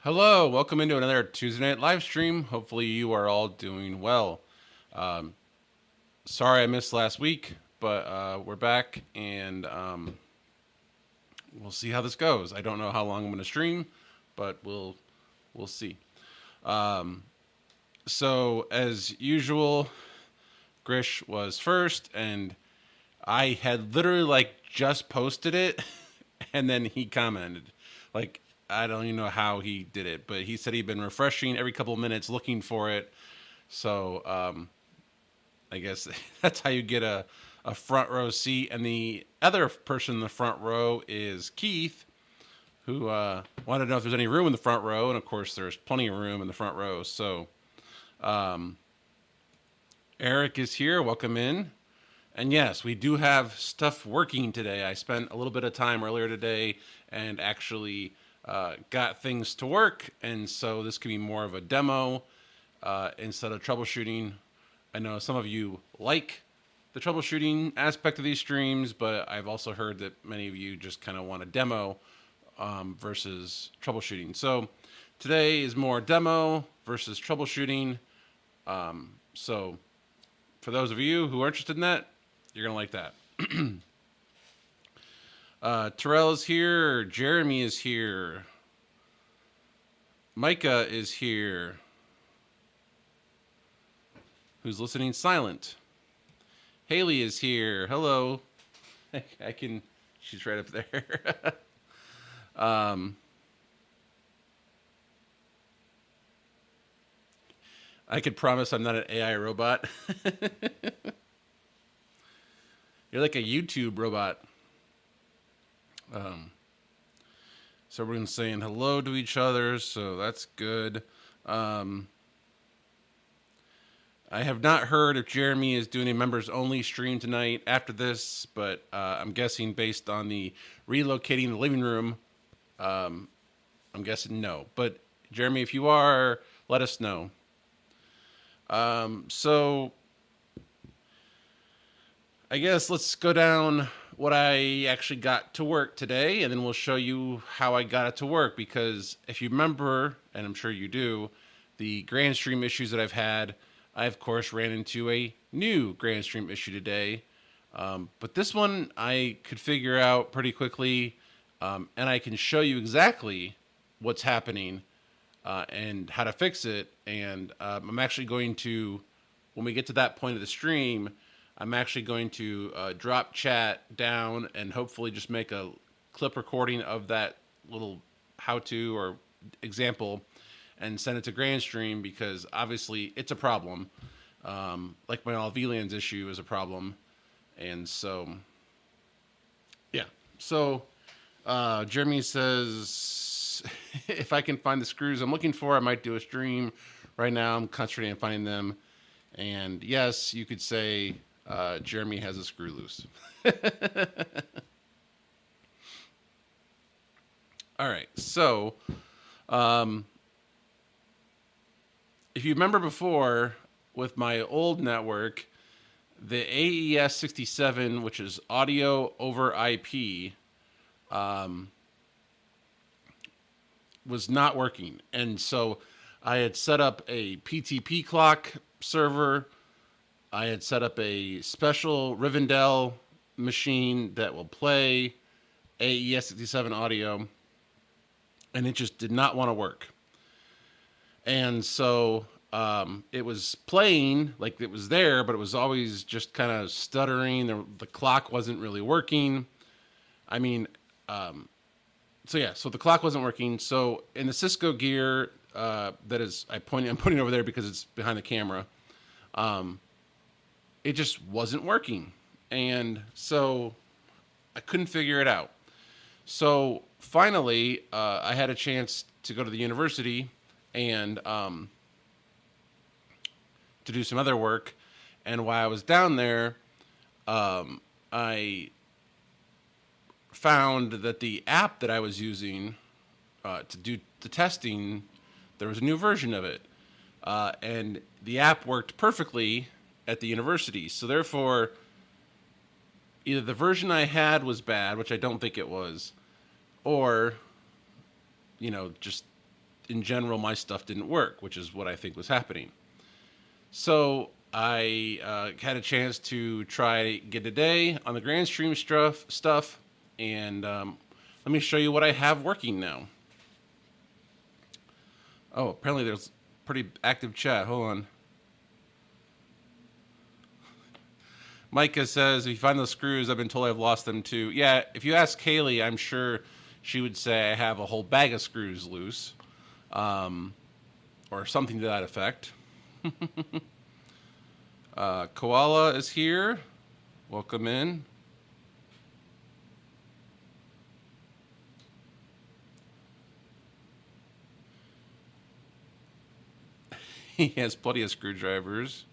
Hello, welcome into another Tuesday night live stream. Hopefully, you are all doing well. Um, Sorry I missed last week, but we're back and we'll see how this goes. I don't know how long I'm going to stream, but we'll see. Um, so as usual, Grish was first, and I had literally like just posted it, and then he commented. Like I don't even know how he did it, but he said he'd been refreshing every couple of minutes looking for it. So I guess that's how you get a front row seat. And the other person in the front row is Keith, who wanted to know if there's any room in the front row. And of course, there's plenty of room in the front row. So Eric is here. Welcome in. And yes, we do have stuff working today. I spent a little bit of time earlier today and actually got things to work. And so this could be more of a demo instead of troubleshooting. I know some of you like the troubleshooting aspect of these streams, but I've also heard that many of you just kind of want a demo versus troubleshooting. So today is more demo versus troubleshooting. So for those of you who are interested in that, you're going to like that. Terrell is here. Jeremy is here. Micah is here. Who's listening silent. Haley is here. Hello. I can, she's right up there. I could promise I'm not an AI robot. You're like a YouTube robot. So everyone's saying hello to each other, so that's good. I have not heard if Jeremy is doing a members only stream tonight after this, but I'm guessing based on the relocating the living room, I'm guessing no. But Jeremy, if you are, let us know. So I guess let's go down what I actually got to work today, and then we'll show you how I got it to work. Because if you remember, and I'm sure you do, the Grandstream issues that I've had, I, of course, ran into a new Grandstream issue today. But this one I could figure out pretty quickly, and I can show you exactly what's happening and how to fix it. And I'm actually going to, when we get to that point of the stream, I'm actually going to drop chat down and hopefully just make a clip recording of that little how-to or example and send it to Grandstream, because obviously it's a problem. Like my all VLANs issue is a problem. And so, yeah. So Jeremy says, if I can find the screws I'm looking for, I might do a stream. Right now I'm concentrating on finding them. And yes, you could say Jeremy has a screw loose. All right. So if you remember before, with my old network, the AES67, which is audio over IP, was not working. And so I had set up a PTP clock server. I had set up a special Rivendell machine that will play AES67 audio, and it just did not want to work. And so it was playing, like it was there, but it was always just kind of stuttering. The clock wasn't really working. I mean, so yeah, so the clock wasn't working. So in the Cisco gear, that is, I'm putting it over there because it's behind the camera. It just wasn't working. And so I couldn't figure it out. So finally, I had a chance to go to the university and to do some other work. And while I was down there, I found that the app that I was using to do the testing, there was a new version of it. And the app worked perfectly at the university. So therefore, either the version I had was bad, which I don't think it was, or, just in general, my stuff didn't work, which is what I think was happening. So I had a chance to try get a day on the Grandstream stuff, and let me show you what I have working now. Oh, apparently there's pretty active chat. Hold on. Micah says, if you find those screws, I've been told I've lost them too. Yeah, if you ask Kaylee, I'm sure she would say I have a whole bag of screws loose. Or something to that effect. Koala is here. Welcome in. He has plenty of screwdrivers.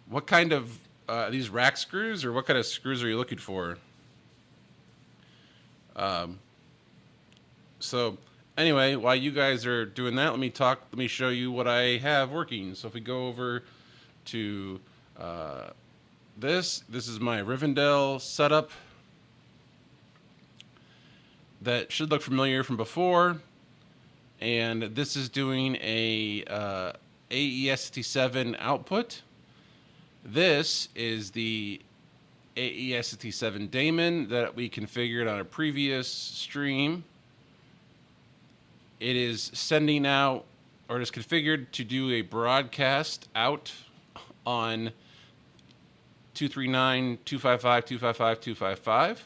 What kind of these rack screws, or what kind of screws are you looking for? So anyway, while you guys are doing that, let me show you what I have working. So if we go over to this is my Rivendell setup that should look familiar from before, and this is doing a AES67 output. This is the AES67 daemon that we configured on a previous stream. It is sending out, or it is configured to do a broadcast out on 239.255.255.255.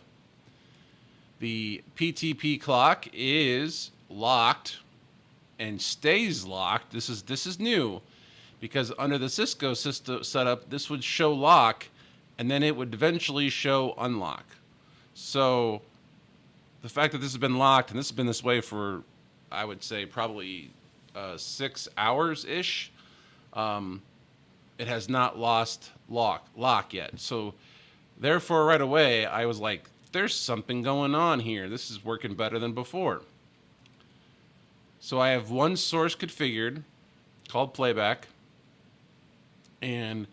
The PTP clock is locked and stays locked. This is new, because under the Cisco system setup, this would show lock, and then it would eventually show unlock. So the fact that this has been locked, and this has been this way for, I would say, probably 6 hours-ish, it has not lost lock yet. So therefore, right away, I was like, there's something going on here. This is working better than before. So I have one source configured called playback. And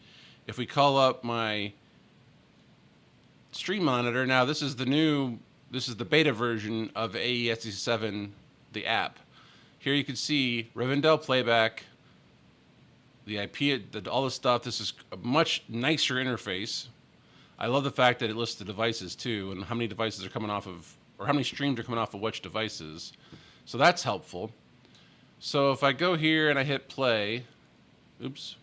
if we call up my stream monitor, now this is the beta version of AES67, the app. Here you can see Rivendell playback, the IP, all this stuff. This is a much nicer interface. I love the fact that it lists the devices too, and how many devices are coming off of, or how many streams are coming off of which devices. So that's helpful. So if I go here and I hit play, oops,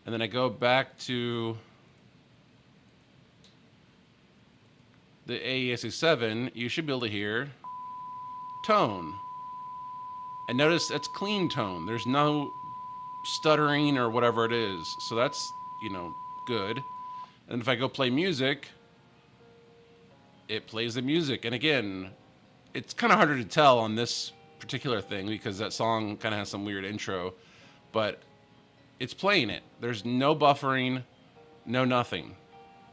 and then I go back to the AES67, you should be able to hear tone. And notice it's clean tone. There's no stuttering or whatever it is. So that's, good. And if I go play music, it plays the music. And again, it's kind of harder to tell on this particular thing because that song kind of has some weird intro, but it's playing it. There's no buffering, no nothing,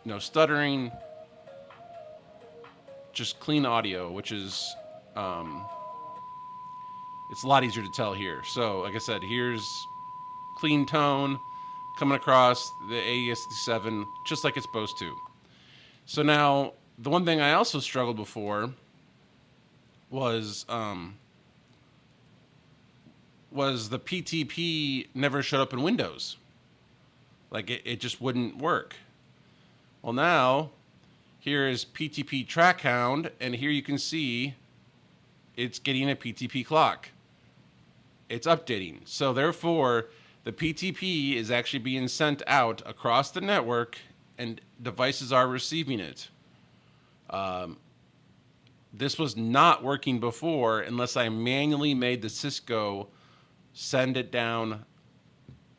no stuttering, just clean audio, which is, it's a lot easier to tell here. So like I said, here's clean tone coming across the AES67 just like it's supposed to. So now, the one thing I also struggled before was the PTP never showed up in Windows. Like it just wouldn't work. Well, now here is PTP TrackHound, and here you can see it's getting a PTP clock. It's updating. So therefore, the PTP is actually being sent out across the network, and devices are receiving it. This was not working before unless I manually made the Cisco send it down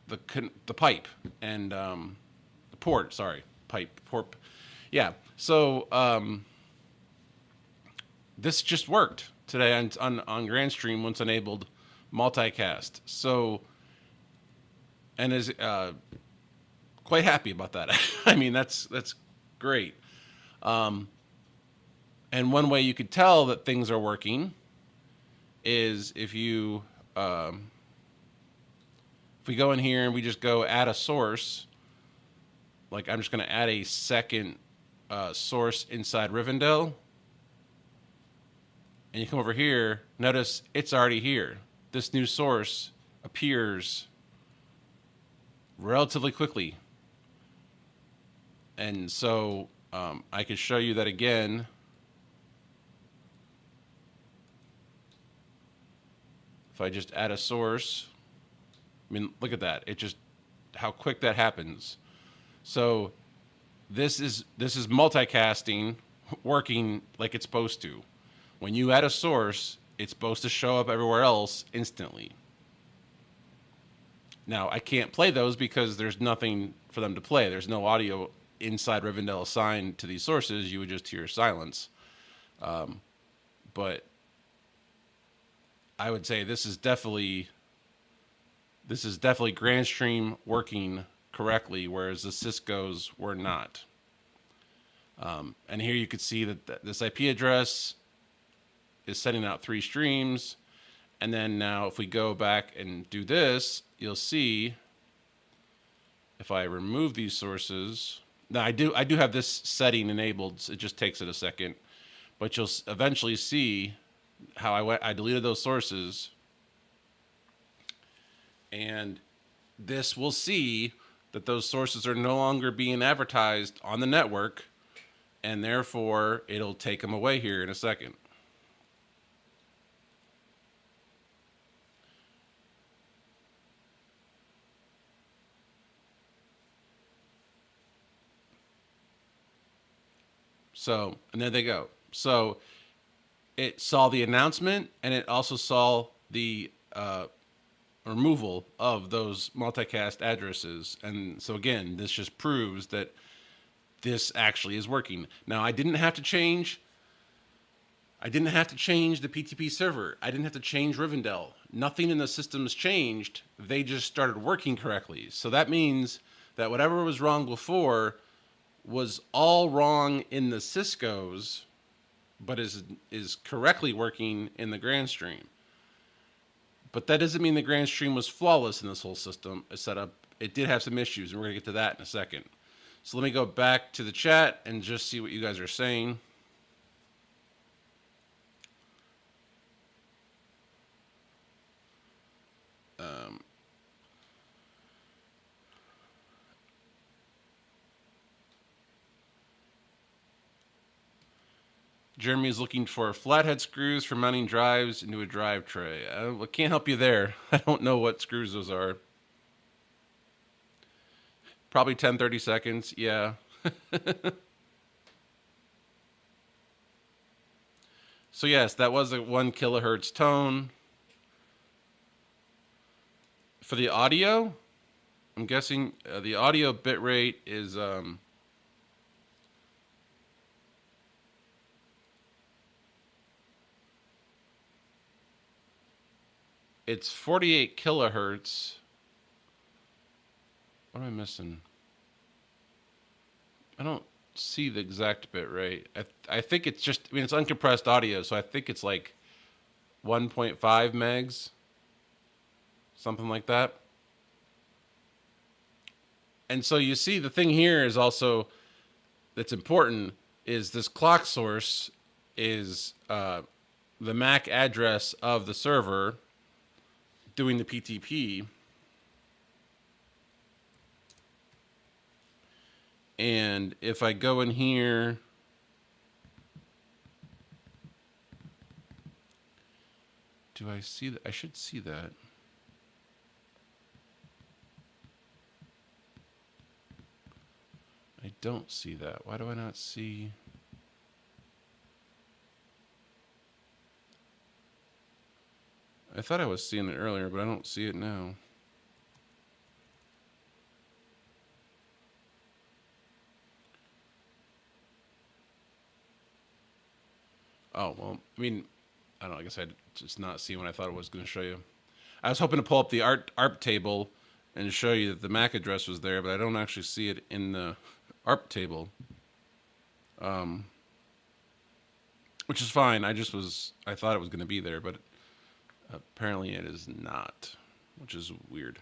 the pipe and the port. Sorry, port. Yeah. So this just worked today on Grandstream once enabled multicast. So. And is quite happy about that. I mean, that's great. And one way you could tell that things are working is if we go in here and we just go add a source, like I'm just going to add a second source inside Rivendell, and you come over here, notice it's already here. This new source appears relatively quickly. And so I could show you that again. If I just add a source, I mean, look at that. It just, how quick that happens. So this is multicasting working like it's supposed to. When you add a source, it's supposed to show up everywhere else instantly. Now, I can't play those because there's nothing for them to play. There's no audio inside Rivendell assigned to these sources. You would just hear silence. But I would say this is definitely Grandstream working correctly, whereas the Cisco's were not. And here you could see that this IP address is sending out 3 streams. And then now if we go back and do this, you'll see if I remove these sources. Now I do have this setting enabled. It just takes it a second, but you'll eventually see how I deleted those sources, and this will see that those sources are no longer being advertised on the network, and therefore it'll take them away here in a second. So, and there they go. So it saw the announcement, and it also saw the removal of those multicast addresses. And so again, this just proves that this actually is working. Now, I didn't have to change the PTP server. I didn't have to change Rivendell. Nothing in the systems changed. They just started working correctly. So that means that whatever was wrong before was all wrong in the Cisco's, but is correctly working in the Grandstream. But that doesn't mean the Grandstream was flawless in this whole system setup. It did have some issues, and we're going to get to that in a second. So let me go back to the chat and just see what you guys are saying. Jeremy is looking for flathead screws for mounting drives into a drive tray. I can't help you there. I don't know what screws those are. Probably 10, 30 seconds. Yeah. So yes, that was a 1 kilohertz tone. For the audio, I'm guessing the audio bit rate is it's 48 kilohertz. What am I missing? I don't see the exact bit rate. I think it's just, I mean, it's uncompressed audio, so I think it's like 1.5 megs, something like that. And so you see the thing here is also, that's important, is this clock source is the MAC address of the server doing the PTP. And if I go in here, do I see that? I should see that. I don't see that. Why do I not see? I thought I was seeing it earlier, but I don't see it now. Oh, well, I mean, I don't know. I guess I'd just not see what I thought it was going to show you. I was hoping to pull up the ARP table and show you that the MAC address was there, but I don't actually see it in the ARP table. Which is fine. I thought it was going to be there, but apparently it is not, which is weird.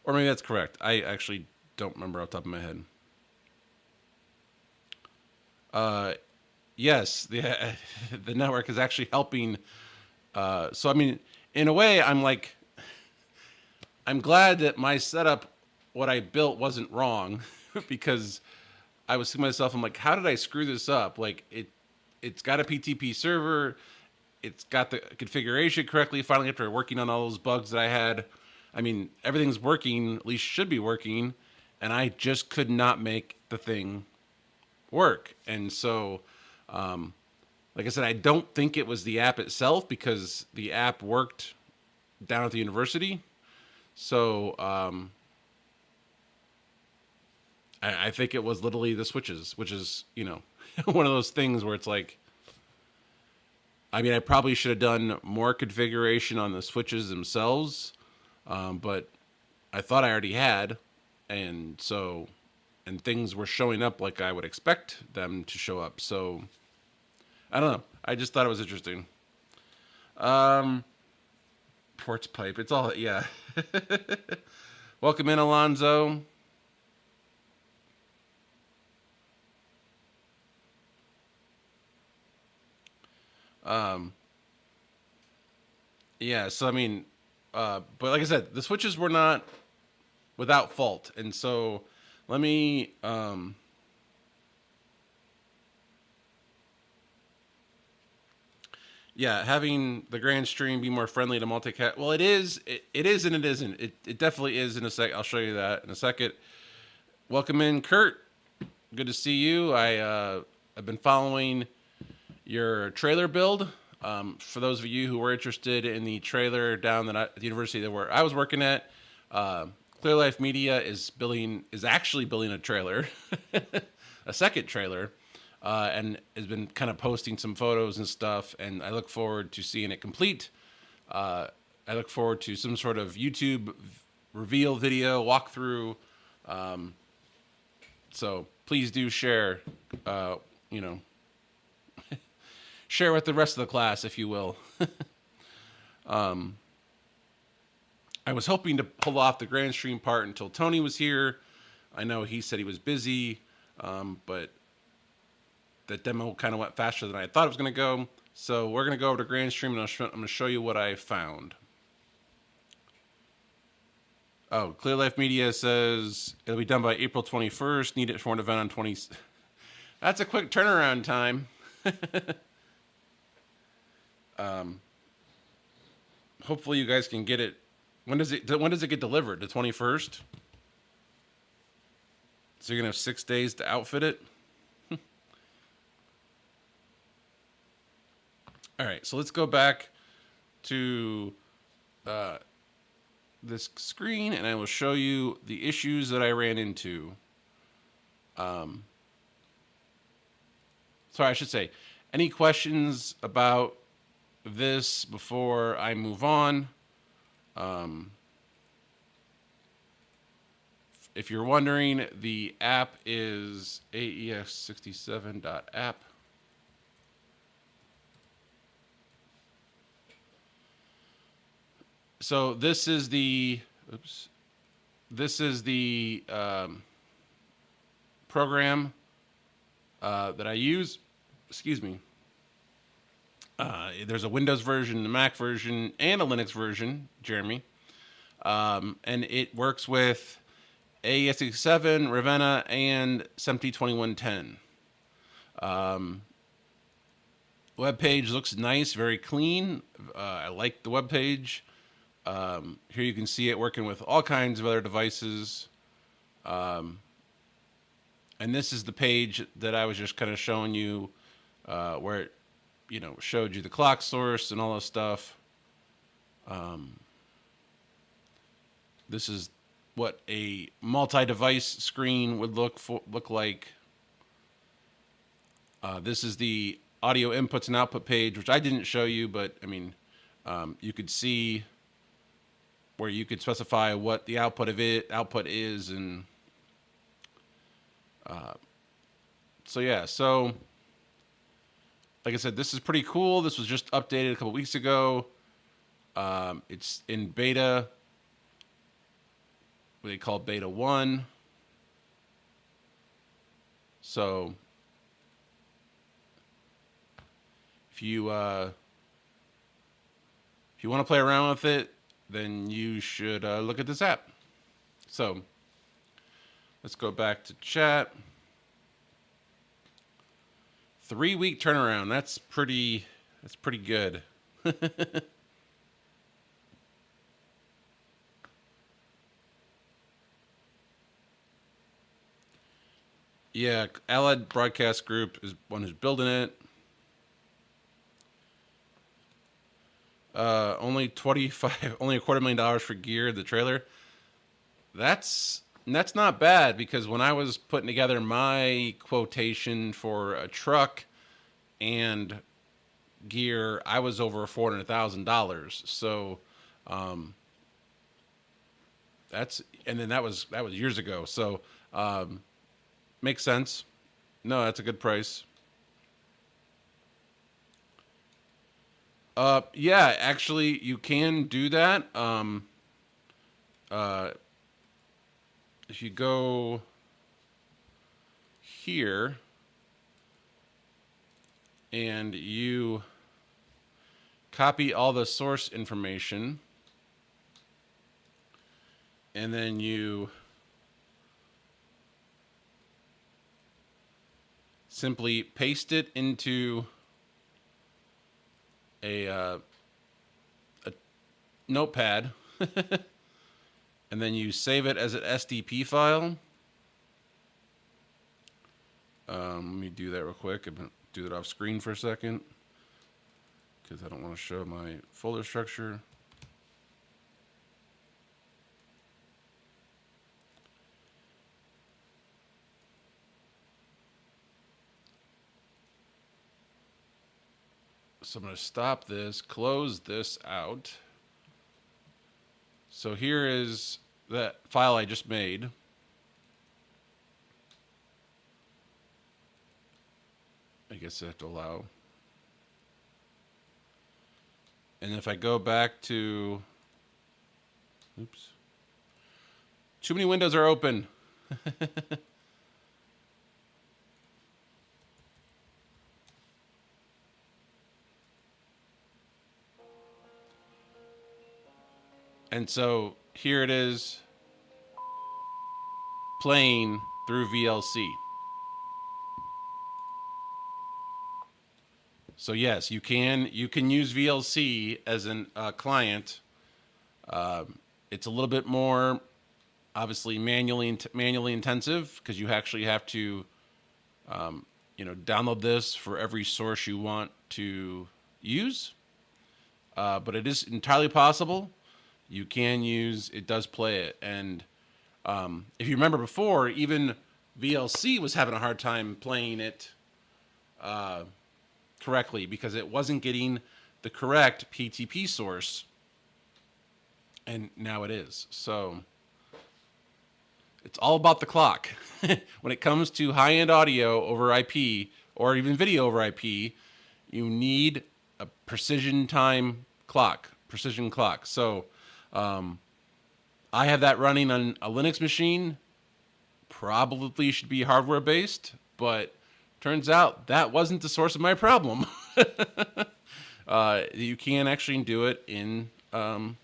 Or maybe that's correct. I actually don't remember off the top of my head. Yes, the the network is actually helping. So I mean, in a way, I'm glad that my setup, what I built, wasn't wrong, because I was thinking to myself, I'm like, how did I screw this up? Like it's got a PTP server, it's got the configuration correctly. Finally, after working on all those bugs that I had, I mean, everything's working, at least should be working, and I just could not make the thing work. And so, like I said, I don't think it was the app itself, because the app worked down at the university. So I think it was literally the switches, which is, one of those things where it's like, I mean, I probably should have done more configuration on the switches themselves, but I thought I already had, and so, and things were showing up like I would expect them to show up. So I don't know. I just thought it was interesting. Ports pipe. It's all, yeah. Welcome in, Alonzo. Yeah, so I mean, but like I said, the switches were not without fault, and so let me, yeah, having the Grandstream be more friendly to multicast. Well, it is, and it isn't. It definitely is in a sec. I'll show you that in a second. Welcome in, Kurt. Good to see you. I've been following your trailer build. For those of you who were interested in the trailer down at the university that where I was working at, Clear Life Media is actually building a trailer, a second trailer, and has been kind of posting some photos and stuff. And I look forward to seeing it complete. I look forward to some sort of YouTube reveal video walkthrough. So please do share, you know, share with the rest of the class, if you will. I was hoping to pull off the Grandstream part until Tony was here. I know he said he was busy, but the demo kind of went faster than I thought it was going to go. So we're going to go over to Grandstream, and I'm going to show you what I found. Oh, Clear Life Media says it'll be done by April 21st. Need it for an event on 20. That's a quick turnaround time. Hopefully you guys can get it. When does it get delivered? The 21st? So you're going to have 6 days to outfit it? All right, so let's go back to this screen, and I will show you the issues that I ran into. Sorry, I should say, any questions about this before I move on? If you're wondering, the app is AES67.app. So this is the, program that I use. Excuse me. There's a Windows version, a Mac version, and a Linux version, Jeremy. And it works with AES67, Ravenna, and SMPTE 2110. Web page looks nice, very clean. I like the web page. Here you can see it working with all kinds of other devices. And this is the page that I was just kind of showing you, where it, showed you the clock source and all this stuff. This is what a multi-device screen would look like. This is the audio inputs and output page, which I didn't show you, but I mean, you could see where you could specify what the output is, and so yeah. So like I said, this is pretty cool. This was just updated a couple weeks ago. It's in beta, what they call beta 1. So if you want to play around with it, then you should look at this app. So let's go back to chat. 3-week turnaround. That's pretty good. Yeah, Allied Broadcast Group is one who's building it. Only only $250,000 for gear, the trailer. That's not bad, because when I was putting together my quotation for a truck and gear, I was over $400,000. So, and then that was years ago. So, makes sense. No, that's a good price. Yeah, actually, you can do that. If you go here and you copy all the source information, and then you simply paste it into a notepad, and then you save it as an SDP file. Let me do that real quick. I'm going to do that off screen for a second, because I don't want to show my folder structure. So I'm going to stop this, close this out. So here is that file I just made. I guess I have to allow. And if I go back to, oops, too many windows are open. And so here it is, playing through VLC. So yes, you can use VLC as an client. It's a little bit more, obviously, manually intensive, because you actually have to download this for every source you want to use. But it is entirely possible. You can use, it does play it. And if you remember before, even VLC was having a hard time playing it correctly, because it wasn't getting the correct PTP source. And now it is. So it's all about the clock. When it comes to high-end audio over IP, or even video over IP, you need a precision clock. So I have that running on a Linux machine. Probably should be hardware based, but turns out that wasn't the source of my problem. You can actually do it in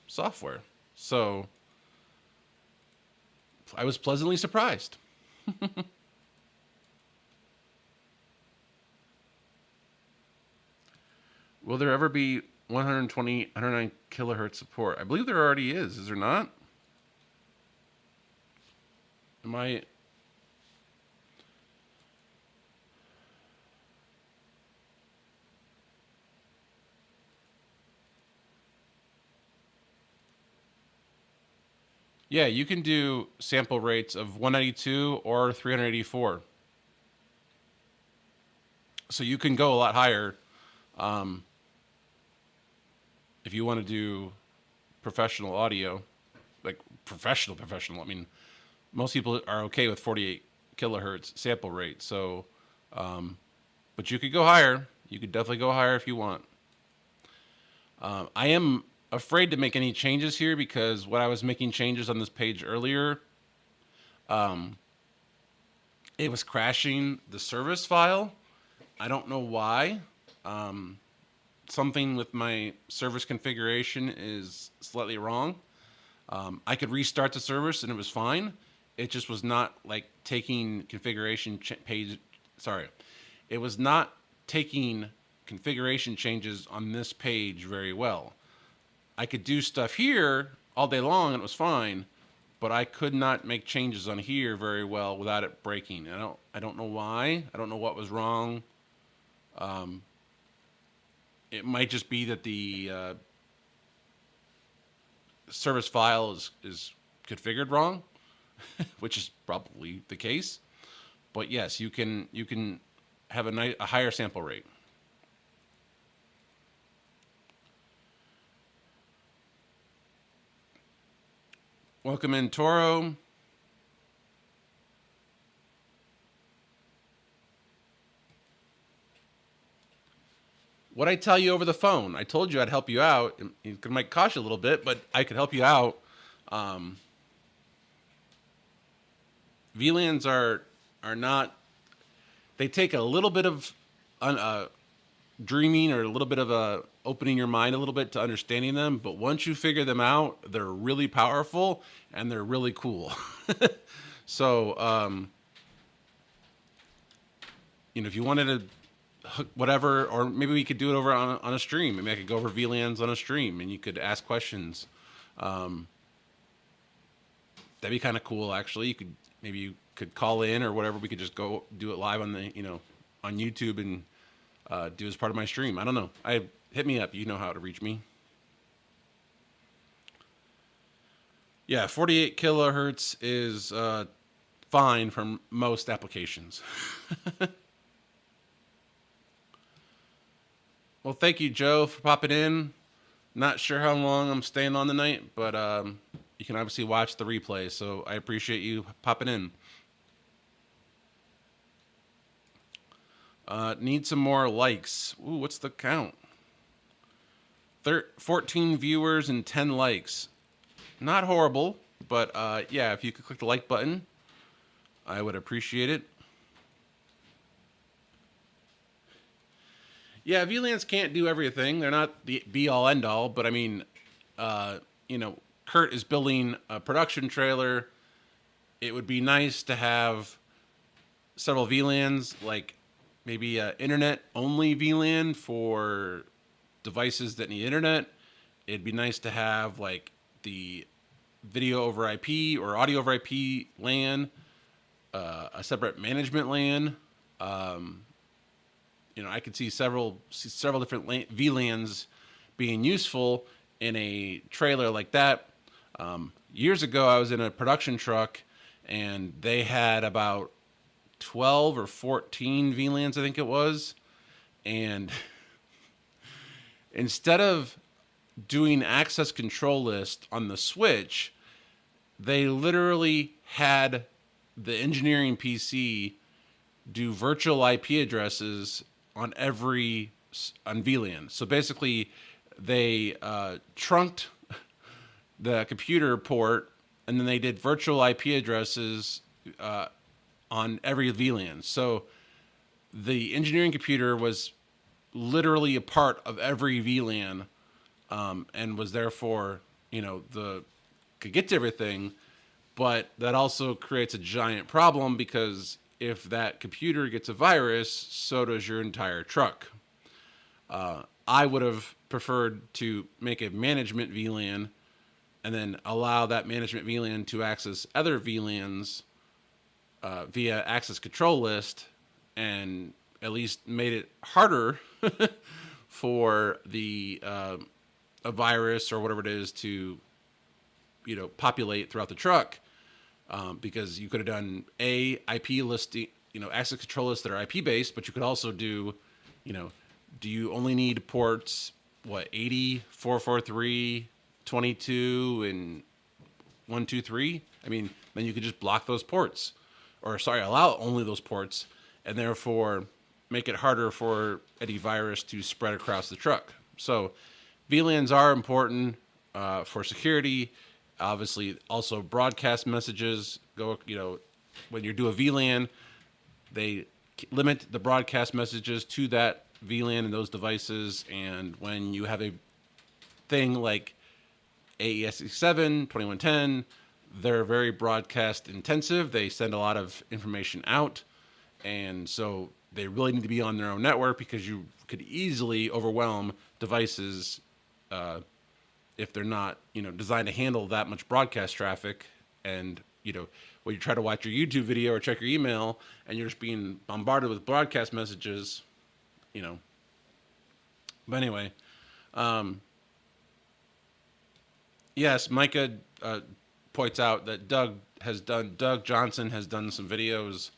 software. So I was pleasantly surprised. Will there ever be 120, 109 kilohertz support? I believe there already is. Is there not? Am I? Yeah, you can do sample rates of 192 or 384. So you can go a lot higher if you want to do professional audio, like professional. I mean, most people are okay with 48 kilohertz sample rate. So, but you could go higher. You could definitely go higher if you want. I am afraid to make any changes here, because when I was making changes on this page earlier, it was crashing the service file. I don't know why. something with my service configuration is slightly wrong. I could restart the service and it was fine. It just was not like taking configuration page. Sorry, it was not taking configuration changes on this page very well. I could do stuff here all day long and it was fine, but I could not make changes on here very well without it breaking. I don't know why. I don't know what was wrong. It might just be that the service file is configured wrong, which is probably the case. But yes, you can have a higher sample rate. Welcome in, Toro. What I tell you over the phone, I told you I'd help you out. It might cost you a little bit, but I could help you out. VLANs are not. They take a little bit of dreaming or a little bit of opening your mind a little bit to understanding them. But once you figure them out, they're really powerful and they're really cool. So, if you wanted to hook whatever, or maybe we could do it over on a stream. Maybe I could go over VLANs on a stream and you could ask questions. That'd be kind of cool, actually. You could call in or whatever. We could just go do it live on on YouTube and do as part of my stream. I don't know. Hit me up. You know how to reach me. Yeah, 48 kilohertz is fine for most applications. Well, thank you, Joe, for popping in. Not sure how long I'm staying on tonight, but you can obviously watch the replay, so I appreciate you popping in. Need some more likes. Ooh, what's the count? 14 viewers and 10 likes. Not horrible, but yeah, if you could click the like button, I would appreciate it. Yeah, VLANs can't do everything. They're not the be-all, end-all, but I mean, Kurt is building a production trailer. It would be nice to have several VLANs, like maybe an internet-only VLAN for devices that need internet. It'd be nice to have like the video over IP or audio over IP LAN, a separate management LAN. I could see several different VLANs being useful in a trailer like that. Years ago, I was in a production truck, and they had about 12 or 14 VLANs, I think it was. And instead of doing access control list on the switch, they literally had the engineering PC do virtual IP addresses on VLAN. So basically, they trunked the computer port, and then they did virtual IP addresses on every VLAN. So the engineering computer was literally a part of every VLAN, and was therefore, could get to everything. But that also creates a giant problem, because if that computer gets a virus, so does your entire truck. I would have preferred to make a management VLAN and then allow that management VLAN to access other VLANs via access control list, and at least made it harder for a virus or whatever it is to populate throughout the truck. Because you could have done IP listing, access control lists that are IP based, but you could also do, do you only need ports, 80, 443, 22, and 123? I mean, then you could just block those ports, or allow only those ports, and therefore make it harder for any virus to spread across the truck. So VLANs are important for security. Obviously, also broadcast messages when you do a VLAN, they limit the broadcast messages to that VLAN and those devices, and when you have a thing like AES67, 2110, they're very broadcast intensive. They send a lot of information out, and so they really need to be on their own network because you could easily overwhelm devices if they're not, designed to handle that much broadcast traffic. And, when you try to watch your YouTube video or check your email and you're just being bombarded with broadcast messages, But anyway, yes, Micah points out that Doug Johnson has done some videos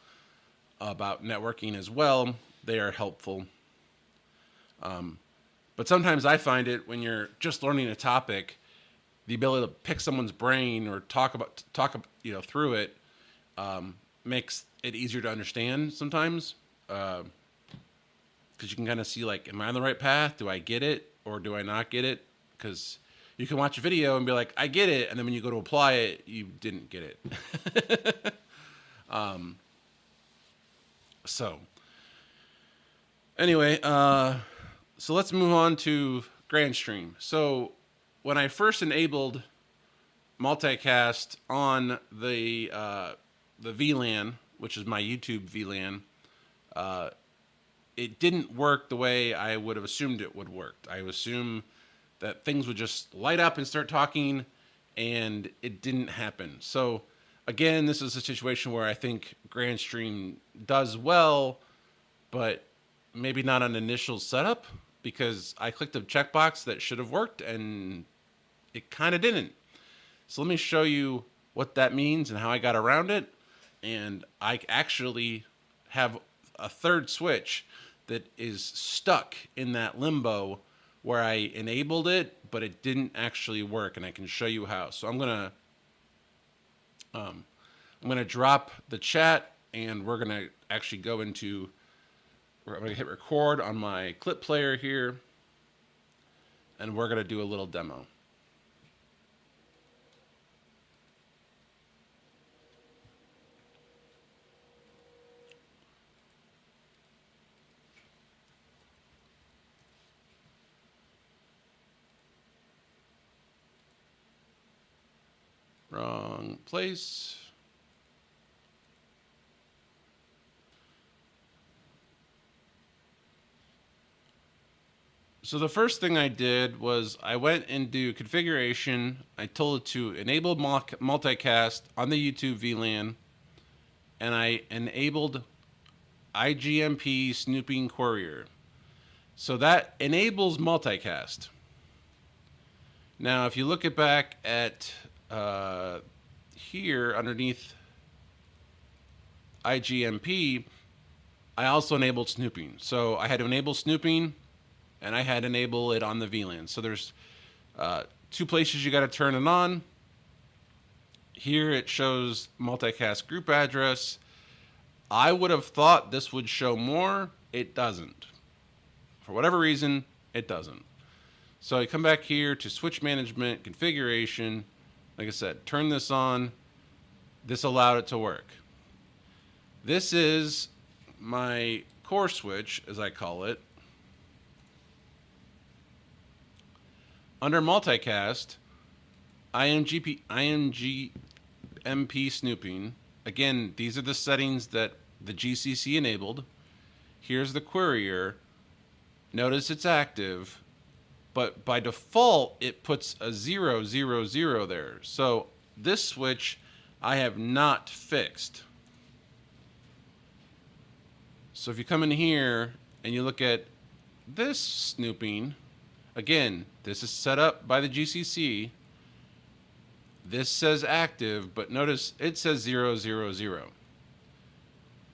about networking as well. They are helpful. But sometimes I find it when you're just learning a topic, the ability to pick someone's brain or talk through it makes it easier to understand sometimes. Because you can kind of see, like, am I on the right path? Do I get it or do I not get it? Because you can watch a video and be like, I get it. And then when you go to apply it, you didn't get it. So anyway, so let's move on to Grandstream. So when I first enabled multicast on the VLAN, which is my YouTube VLAN, it didn't work the way I would have assumed it would work. I would assume that things would just light up and start talking, and it didn't happen. So again, this is a situation where I think Grandstream does well, but maybe not an initial setup, because I clicked a checkbox that should have worked and it kind of didn't. So let me show you what that means and how I got around it. And I actually have a third switch that is stuck in that limbo where I enabled it, but it didn't actually work, and I can show you how. So I'm gonna drop the chat, and we're gonna actually go into. I'm gonna hit record on my clip player here, and we're gonna do a little demo. Wrong place. So the first thing I did was I went into configuration. I told it to enable multicast on the YouTube VLAN, and I enabled IGMP snooping courier. So that enables multicast. Now, if you look back at here underneath IGMP, I also enabled snooping. So I had to enable snooping, and I had to enable it on the VLAN. So there's two places you got to turn it on. Here it shows multicast group address. I would have thought this would show more. It doesn't. For whatever reason, it doesn't. So I come back here to switch management, configuration. Like I said, turn this on. This allowed it to work. This is my core switch, as I call it. Under multicast, IMGMP snooping. Again, these are the settings that the GCC enabled. Here's the courier. Notice it's active, but by default, it puts a 000 there. So this switch I have not fixed. So if you come in here and you look at this snooping, again, this is set up by the GCC. This says active, but notice it says 000.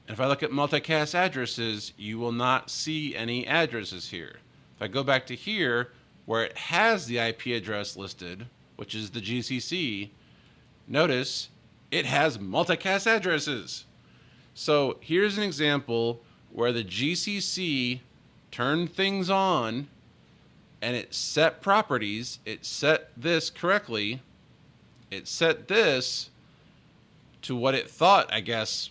And if I look at multicast addresses, you will not see any addresses here. If I go back to here, where it has the IP address listed, which is the GCC, notice it has multicast addresses. So here's an example where the GCC turned things on and it set properties. It set this correctly. It set this to what it thought, I guess,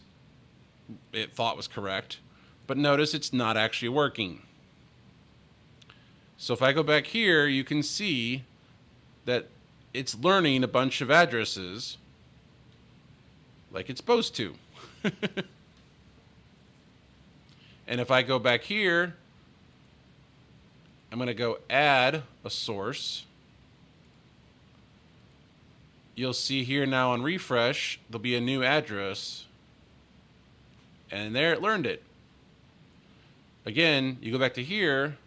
it thought was correct. But notice it's not actually working. So if I go back here, you can see that it's learning a bunch of addresses like it's supposed to. And if I go back here, I'm going to go add a source. You'll see here now on refresh, there'll be a new address. And there it learned it. Again, you go back to here,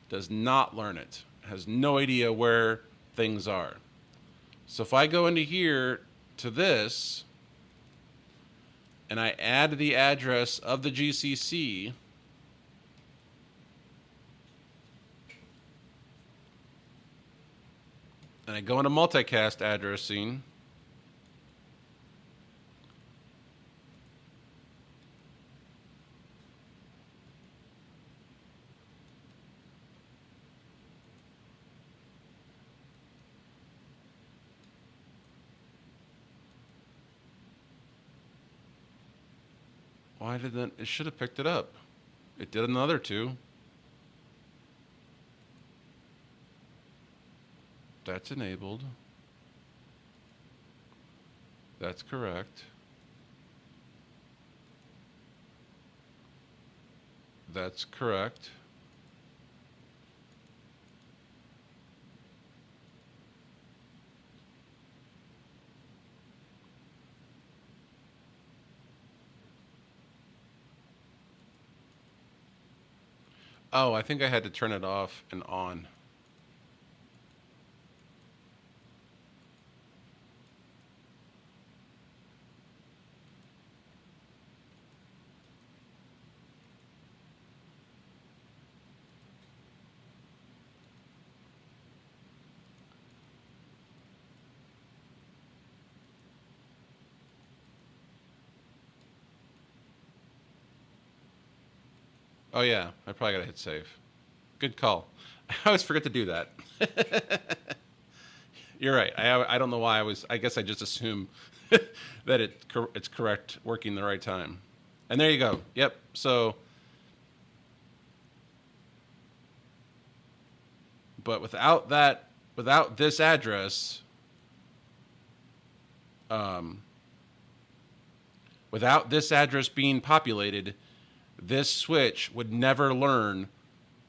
does not learn it. Has no idea where things are. So if I go into here to this, and I add the address of the GCC, and I go into multicast addressing, why didn't it? Should have picked it up. It did another two. That's enabled. That's correct. That's correct. Oh, I think I had to turn it off and on. Oh yeah, I probably gotta hit save. Good call. I always forget to do that. You're right. I don't know why I was. I guess I just assume that it's correct, working the right time. And there you go. Yep. So, but without this address, without this address being populated, this switch would never learn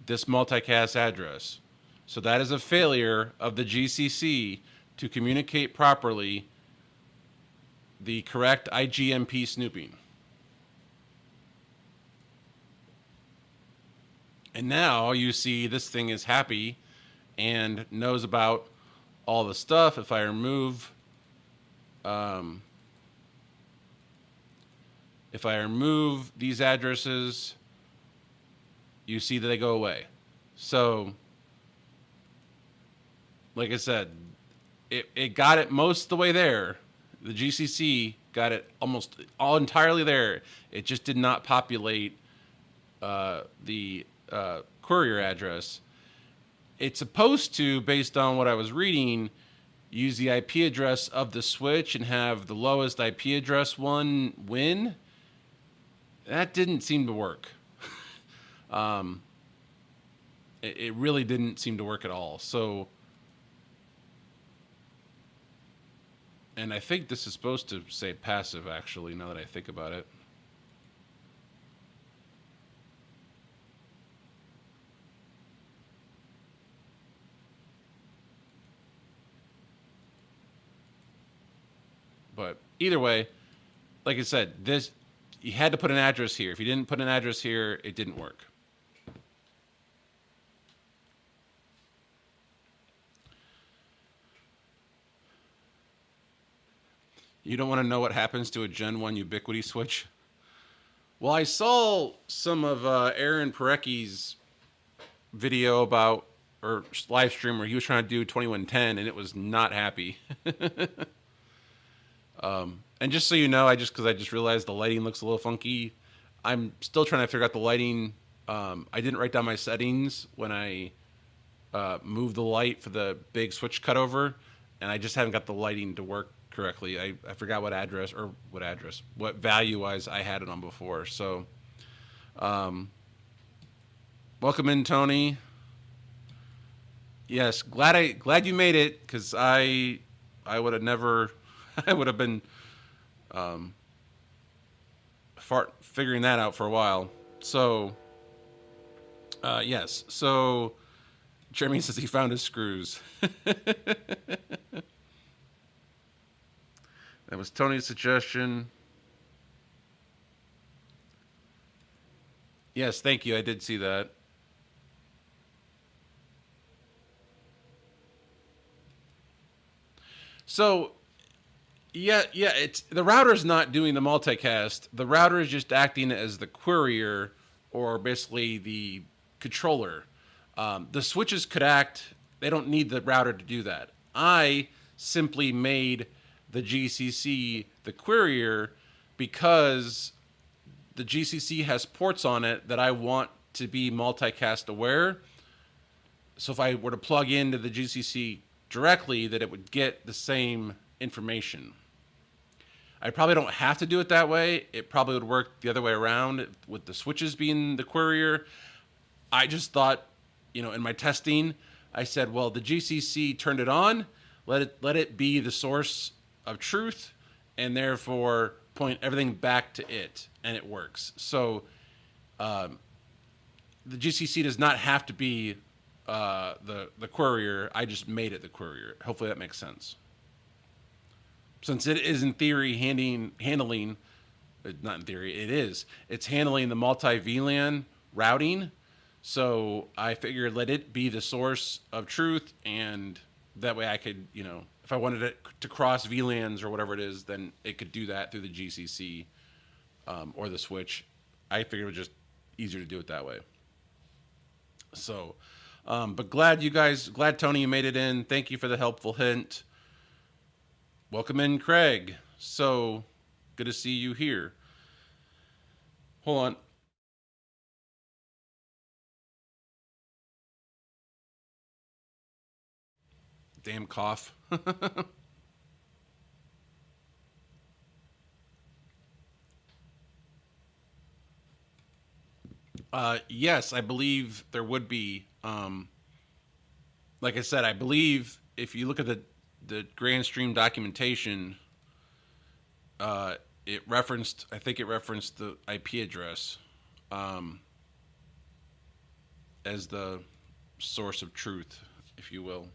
this multicast address. So that is a failure of the GCC to communicate properly the correct IGMP snooping. And now you see this thing is happy and knows about all the stuff. If I remove these addresses, you see that they go away. So, like I said, it got it most of the way there. The GCC got it almost all entirely there. It just did not populate the courier address. It's supposed to, based on what I was reading, use the IP address of the switch and have the lowest IP address one win. That didn't seem to work. It really didn't seem to work at all. So, and I think this is supposed to say passive, actually, now that I think about it. But either way, like I said, you had to put an address here. If you didn't put an address here, it didn't work. You don't want to know what happens to a Gen 1 Ubiquiti switch? Well, I saw some of Aaron Parecki's video about, or live stream, where he was trying to do 2110 and it was not happy. And just so you know, because I just realized the lighting looks a little funky. I'm still trying to figure out the lighting. I didn't write down my settings when I moved the light for the big switch cutover, and I just haven't got the lighting to work correctly. I forgot what value-wise I had it on before. So, welcome in, Tony. Yes, glad you made it because I would have never I would have been figuring that out for a while. So yes, so Jeremy says he found his screws. That was Tony's suggestion. Yes, thank you. I did see that. So yeah, it's the router's not doing the multicast. The router is just acting as the courier or basically the controller. The switches could act. They don't need the router to do that. I simply made the GCC the courier because the GCC has ports on it that I want to be multicast aware. So if I were to plug into the GCC directly, that it would get the same information. I probably don't have to do it that way. It probably would work the other way around with the switches being the courier. I just thought, in my testing, I said, well, the GCC turned it on. Let it be the source of truth, and therefore point everything back to it, and it works. So the GCC does not have to be the courier. I just made it the courier. Hopefully that makes sense. Since it is in theory handling, not in theory, it's handling the multi VLAN routing. So I figured let it be the source of truth, and that way I could, if I wanted it to cross VLANs or whatever it is, then it could do that through the GCC or the switch. I figured it was just easier to do it that way. So, but glad Tony, you made it in. Thank you for the helpful hint. Welcome in, Craig. So good to see you here. Hold on. Damn cough. Yes, I believe there would be. Like I said, I believe if you look at the Grandstream documentation, I think it referenced the IP address as the source of truth, if you will.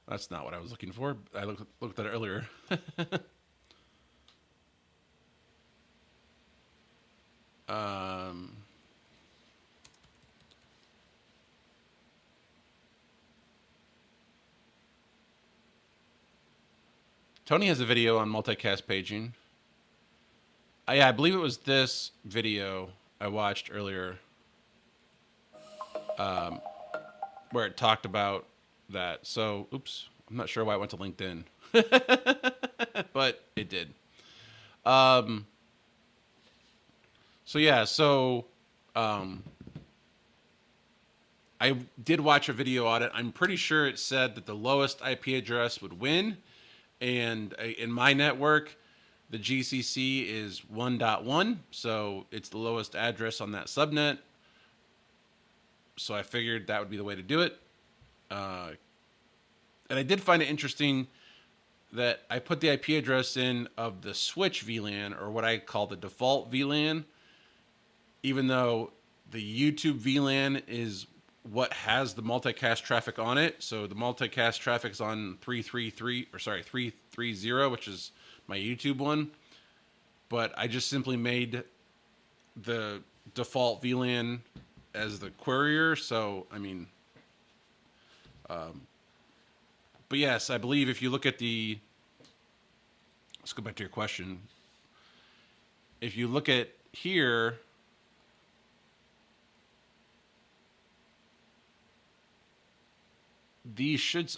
That's not what I was looking for. I looked at it earlier. um, Tony has a video on multicast paging. Yeah, I believe it was this video I watched earlier, where it talked about that. So, oops, I'm not sure why it went to LinkedIn, but it did. So yeah, I did watch a video on it. I'm pretty sure it said that the lowest IP address would win, and in my network, the GCC is 1.1, so it's the lowest address on that subnet. So I figured that would be the way to do it. And I did find it interesting that I put the IP address in of the switch VLAN, or what I call the default VLAN, even though the YouTube VLAN is what has the multicast traffic on it. So the multicast traffic is on 330, which is my YouTube one. But I just simply made the default VLAN as the courier. So, I mean, but yes, I believe if you look at let's go back to your question. If you look at here,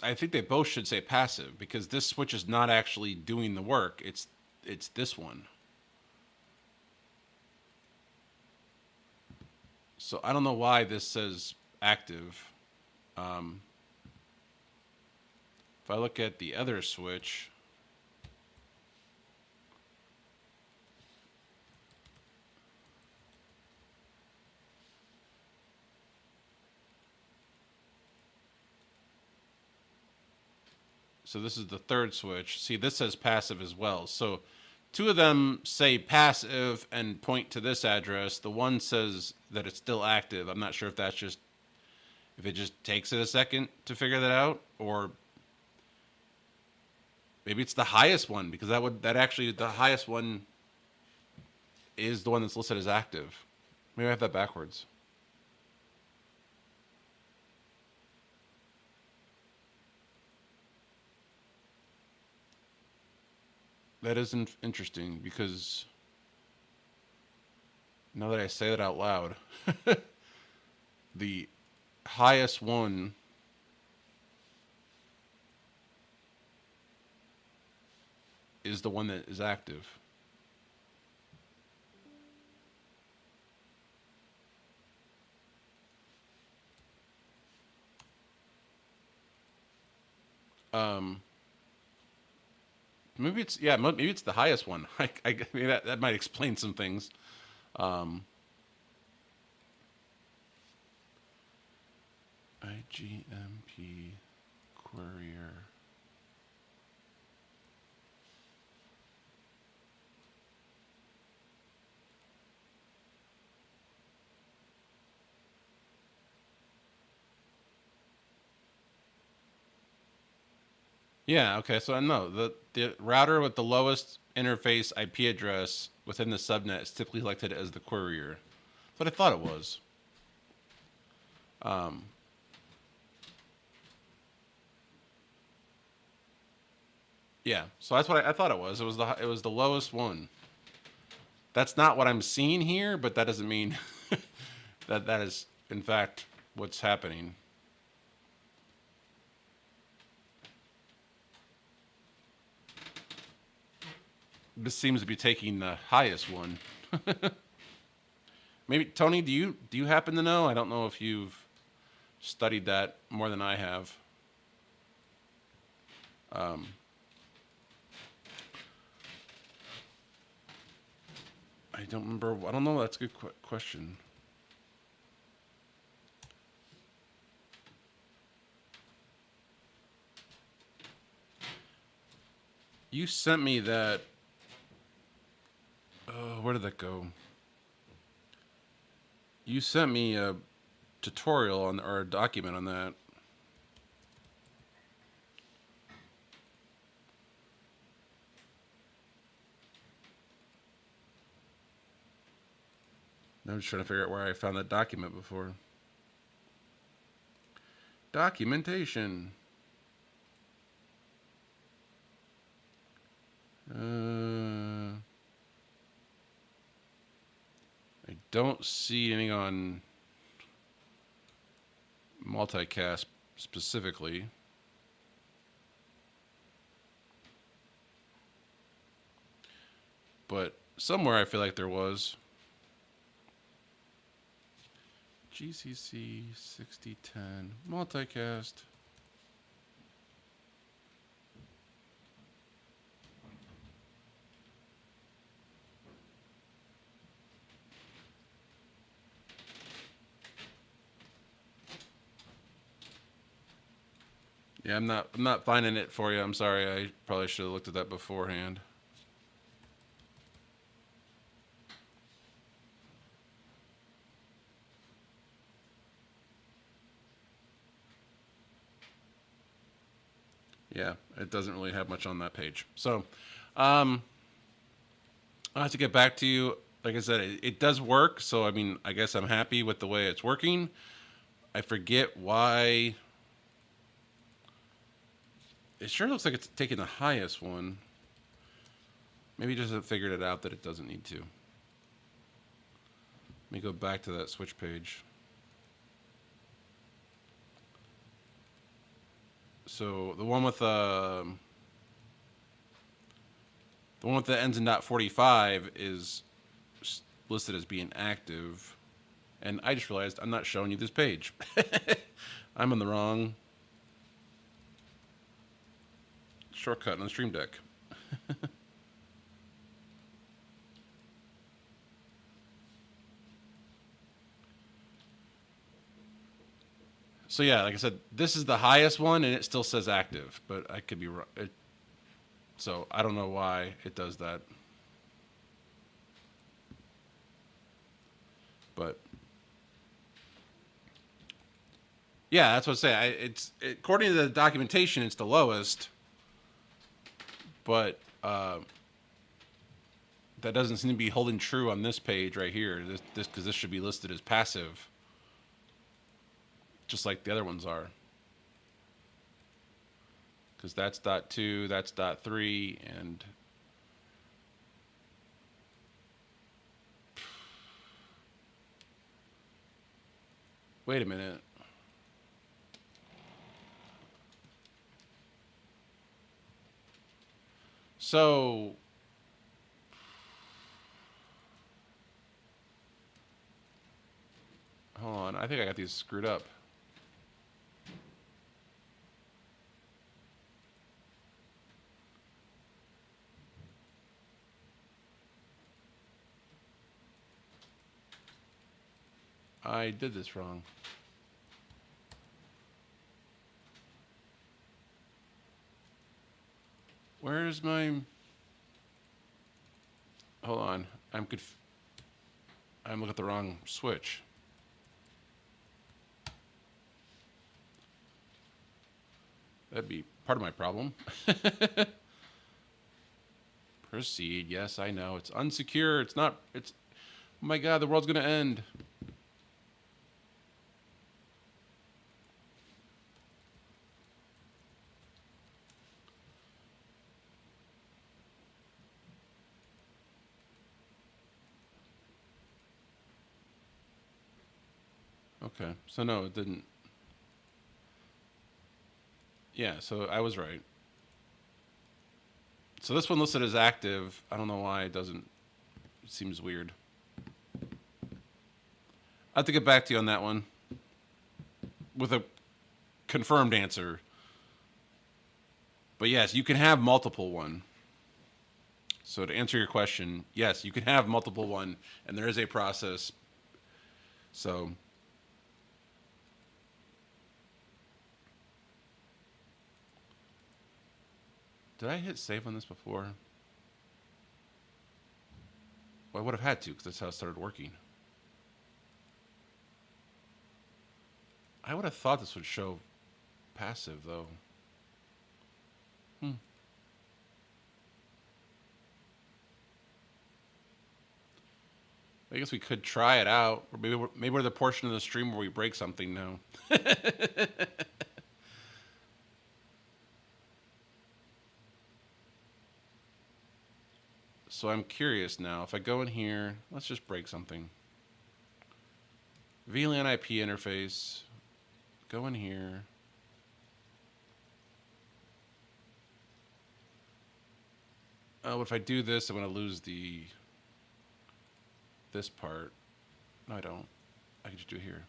I think they both should say passive, because this switch is not actually doing the work. It's this one. So I don't know why this says active. If I look at the other switch, So this is the third switch. See, this says passive as well. So two of them say passive and point to this address. The one says that it's still active. I'm not sure if that's just, if it just takes it a second to figure that out, or maybe it's the highest one, because that actually, the highest one is the one that's listed as active. Maybe I have that backwards. That is interesting, because now that I say that out loud, the highest one is the one that is active. Maybe it's, yeah, maybe it's the highest one. Maybe that might explain some things. IGMP Courier. Yeah, okay, so I know the router with the lowest interface IP address within the subnet is typically selected as the courier. That's what I thought it was. Yeah, so that's what I thought it was. It was the lowest one. That's not what I'm seeing here, but that doesn't mean that is in fact what's happening. This seems to be taking the highest one. Maybe Tony, do you happen to know? I don't know if you've studied that more than I have. I don't remember. I don't know. That's a good question. You sent me that. Where did that go? You sent me a tutorial on, or a document on that. I'm just trying to figure out where I found that document before. Documentation. I don't see anything on multicast specifically. But somewhere I feel like there was. GCC 6010 multicast. Yeah, I'm not finding it for you. I'm sorry. I probably should have looked at that beforehand. Yeah, it doesn't really have much on that page. So, I'll have to get back to you. Like I said, it does work. So, I mean, I guess I'm happy with the way it's working. I forget why. It sure looks like it's taking the highest one. Maybe it just hasn't figured it out that it doesn't need to. Let me go back to that switch page. So the one with the one that ends in .45 is listed as being active, and I just realized I'm not showing you this page. I'm on the wrong shortcut on the Stream Deck. So yeah, like I said, this is the highest one, and it still says active, but I could be wrong. So I don't know why it does that. But yeah, that's what I say. According to the documentation, it's the lowest, but that doesn't seem to be holding true on this page right here. This because this should be listed as passive, just like the other ones are. Because that's .2, that's .3, and wait a minute. So hold on, I think I got these screwed up. I did this wrong. Where's my... Hold on. I'm looking at the wrong switch. That'd be part of my problem. Proceed. Yes, I know. It's unsecure. It's not... It's... Oh my god, the world's gonna end. Okay, so no, it didn't. Yeah, so I was right. So this one listed as active. I don't know why it doesn't. It seems weird. I have to get back to you on that one with a confirmed answer. But yes, you can have multiple one. So to answer your question, yes, you can have multiple one, and there is a process. So did I hit save on this before? Well, I would have had to, because that's how it started working. I would have thought this would show passive, though. I guess we could try it out. Or maybe we're the portion of the stream where we break something now. So I'm curious now. If I go in here, let's just break something. VLAN IP interface. Go in here. Oh, if I do this, I'm going to lose this part. No, I don't. I can just do it here.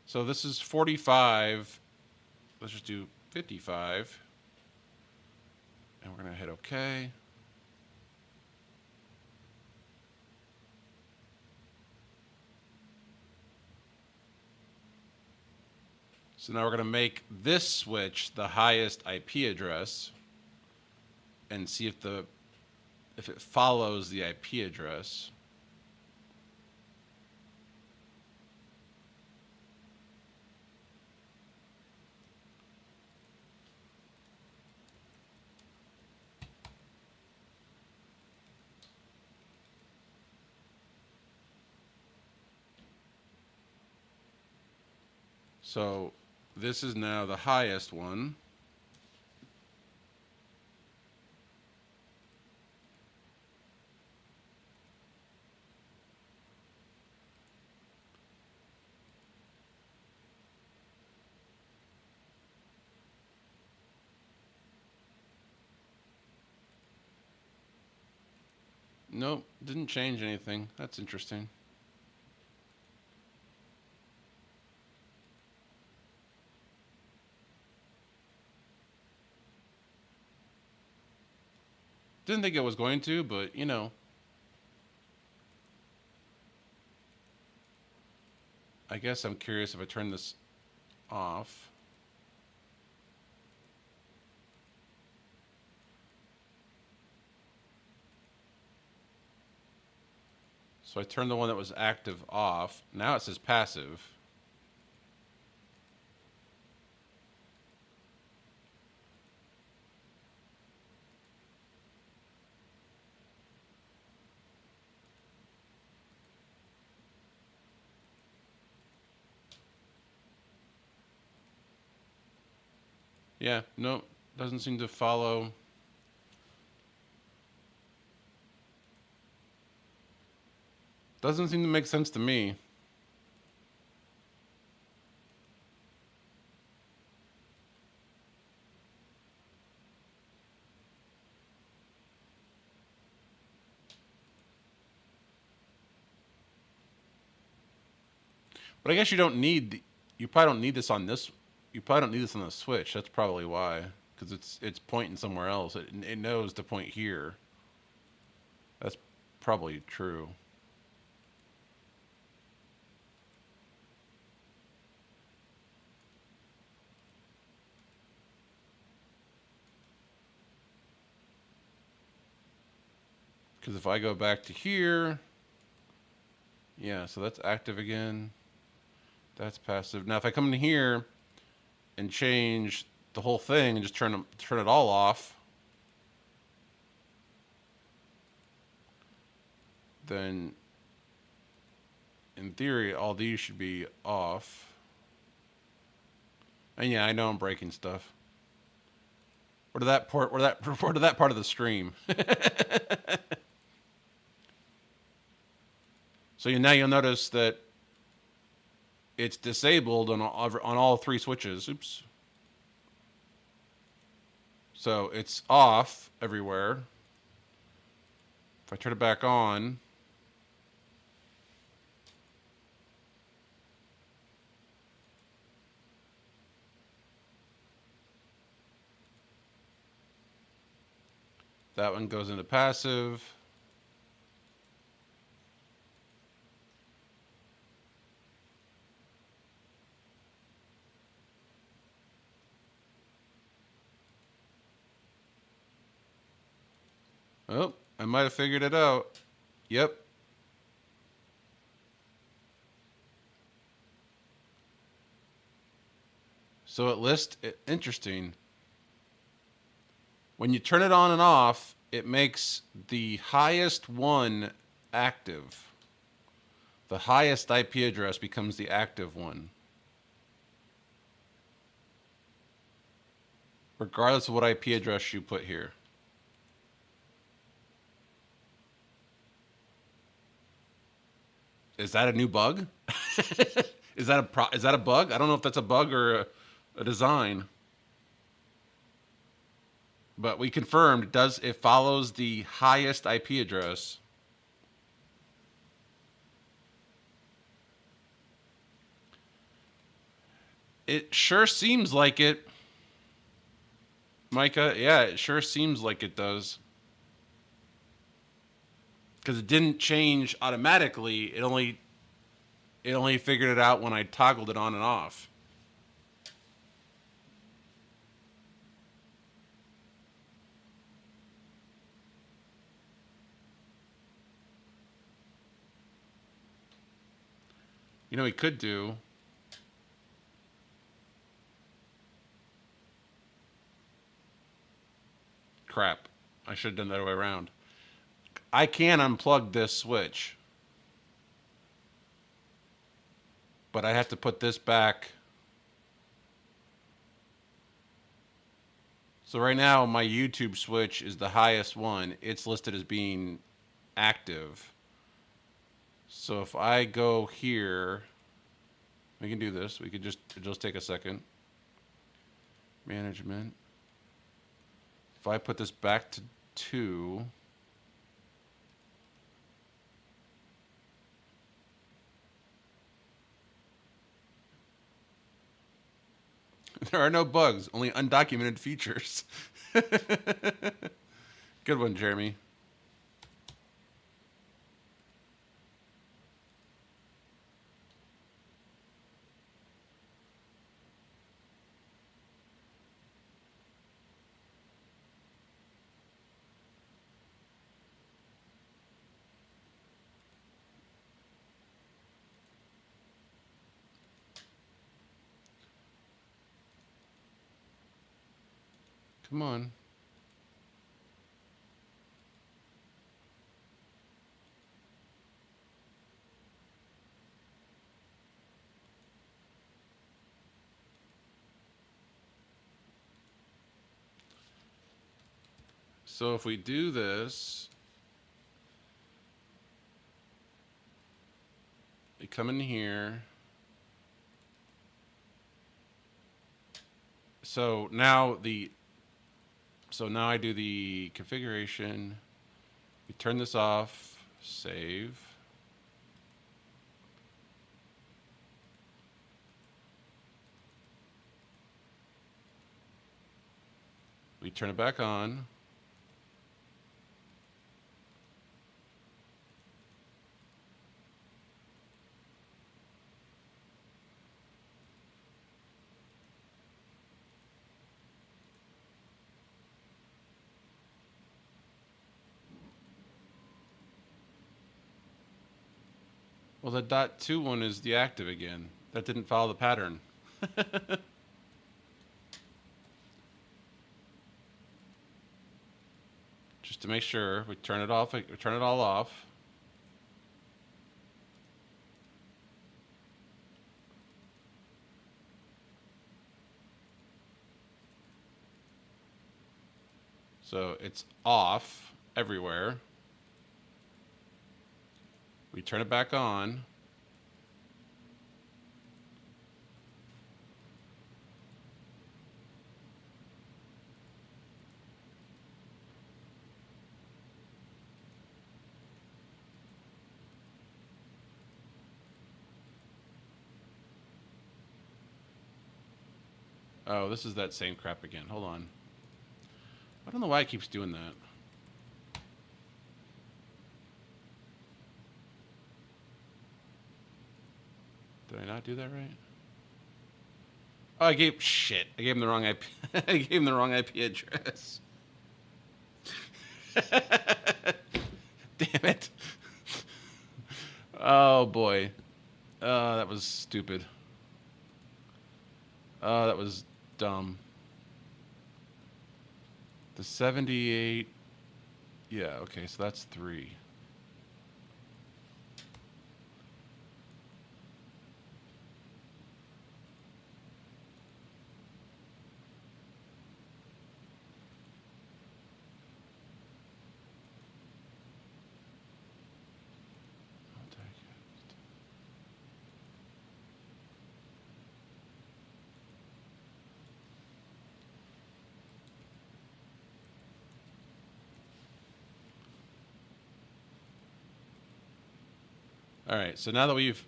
So this is 45. Let's just do 55. And we're going to hit OK. So now we're going to make this switch the highest IP address and see if it follows the IP address. So this is now the highest one. Nope, didn't change anything. That's interesting. Didn't think it was going to, but you know. I guess I'm curious if I turn this off. So I turned the one that was active off. Now it says passive. Yeah, no, doesn't seem to follow. Doesn't seem to make sense to me. But I guess you don't need. You probably don't need this on this. You probably don't need this on the switch. That's probably why, because it's pointing somewhere else. It knows to point here. That's probably true. Because if I go back to here, yeah, so that's active again. That's passive. Now if I come in here and change the whole thing and just turn it all off, then in theory all these should be off. And yeah, I know I'm breaking stuff. Where did that part of the stream? So now you'll notice that it's disabled on all three switches. Oops. So it's off everywhere. If I turn it back on, that one goes into passive. Oh, I might have figured it out. Yep. So it lists, interesting. When you turn it on and off, it makes the highest one active. The highest IP address becomes the active one, regardless of what IP address you put here. Is that a new bug? Is that a bug? I don't know if that's a bug or a design. But we confirmed it follows the highest IP address. It sure seems like it. Micah, yeah, it sure seems like it does. Because it didn't change automatically. It only figured it out when I toggled it on and off. You know, he could do. Crap. I should have done that other way around. I can unplug this switch, but I have to put this back. So right now, my YouTube switch is the highest one. It's listed as being active. So if I go here, we can do this. We could just take a second. Management. If I put this back to 2, there are no bugs, only undocumented features. Good one, Jeremy. Come on. So if we do this, we come in here. So now I do the configuration. We turn this off, save. We turn it back on. Well, the .2 one is the active again. That didn't follow the pattern. Just to make sure, we turn it off. We turn it all off. So it's off everywhere. We turn it back on. Oh, this is that same crap again. Hold on. I don't know why it keeps doing that. Did I not do that right? Oh, I gave him the wrong IP. I gave him the wrong IP address. Damn it. Oh boy. That was stupid. That was dumb. The 78. Yeah, okay, so that's 3. All right, so now that we've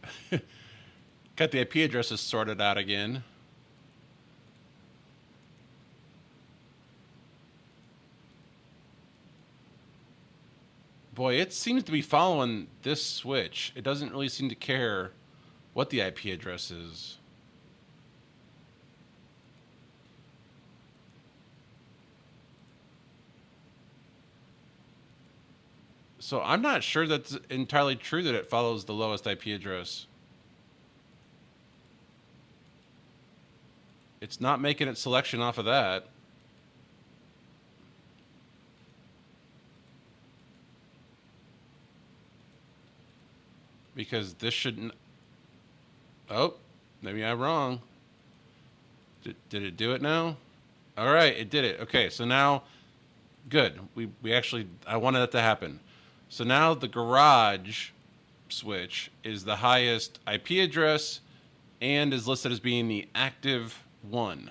got the IP addresses sorted out again, boy, it seems to be following this switch. It doesn't really seem to care what the IP address is. So I'm not sure that's entirely true that it follows the lowest IP address. It's not making its selection off of that. Because this shouldn't... Oh, maybe I'm wrong. Did it do it now? All right, it did it. Okay, so now... Good. We actually... I wanted that to happen. So now the garage switch is the highest IP address and is listed as being the active one.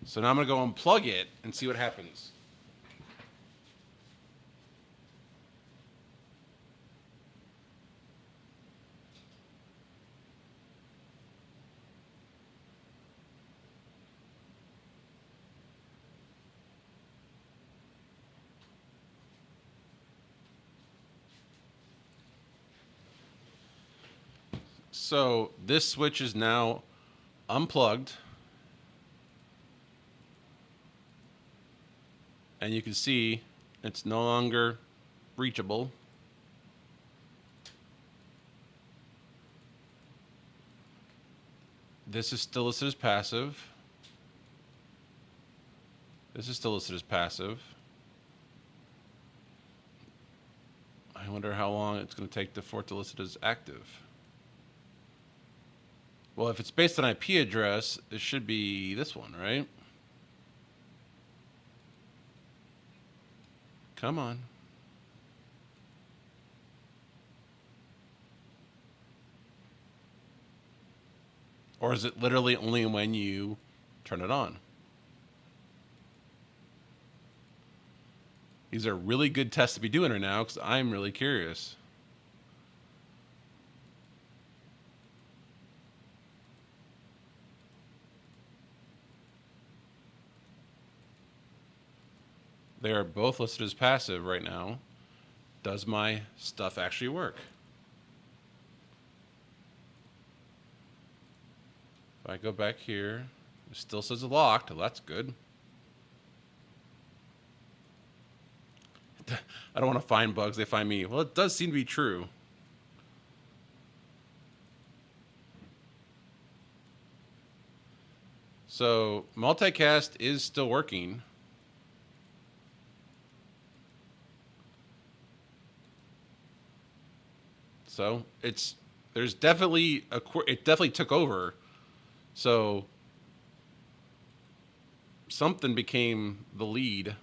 So now I'm going to go unplug it and see what happens. So this switch is now unplugged. And you can see it's no longer reachable. This is still listed as passive. This is still listed as passive. I wonder how long it's going to take for it to list it as active. Well, if it's based on IP address, it should be this one, right? Come on. Or is it literally only when you turn it on? These are really good tests to be doing right now because I'm really curious. They are both listed as passive right now. Does my stuff actually work? If I go back here, it still says locked. Well, that's good. I don't want to find bugs, they find me. Well, it does seem to be true. So, multicast is still working. So, it definitely took over. So, something became the lead.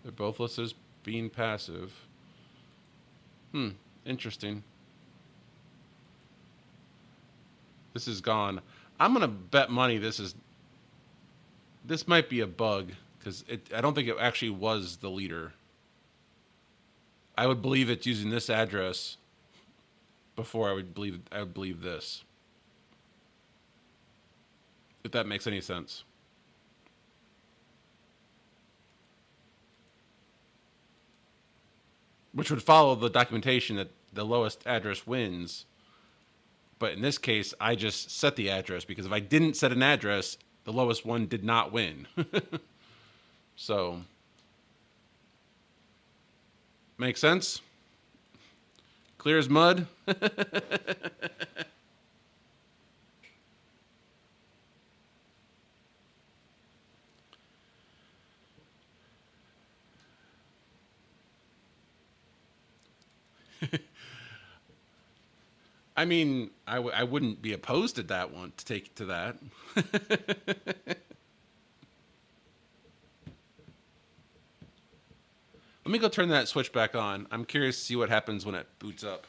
They're both listed as being passive. Interesting. This is gone. I'm gonna bet money this might be a bug because I don't think it actually was the leader. I would believe it's using this address before I would believe this. If that makes any sense. Which would follow the documentation that the lowest address wins. But in this case, I just set the address because if I didn't set an address, the lowest one did not win. So, makes sense? Clear as mud? I mean, I wouldn't be opposed to that one, to take it to that. Let me go turn that switch back on. I'm curious to see what happens when it boots up.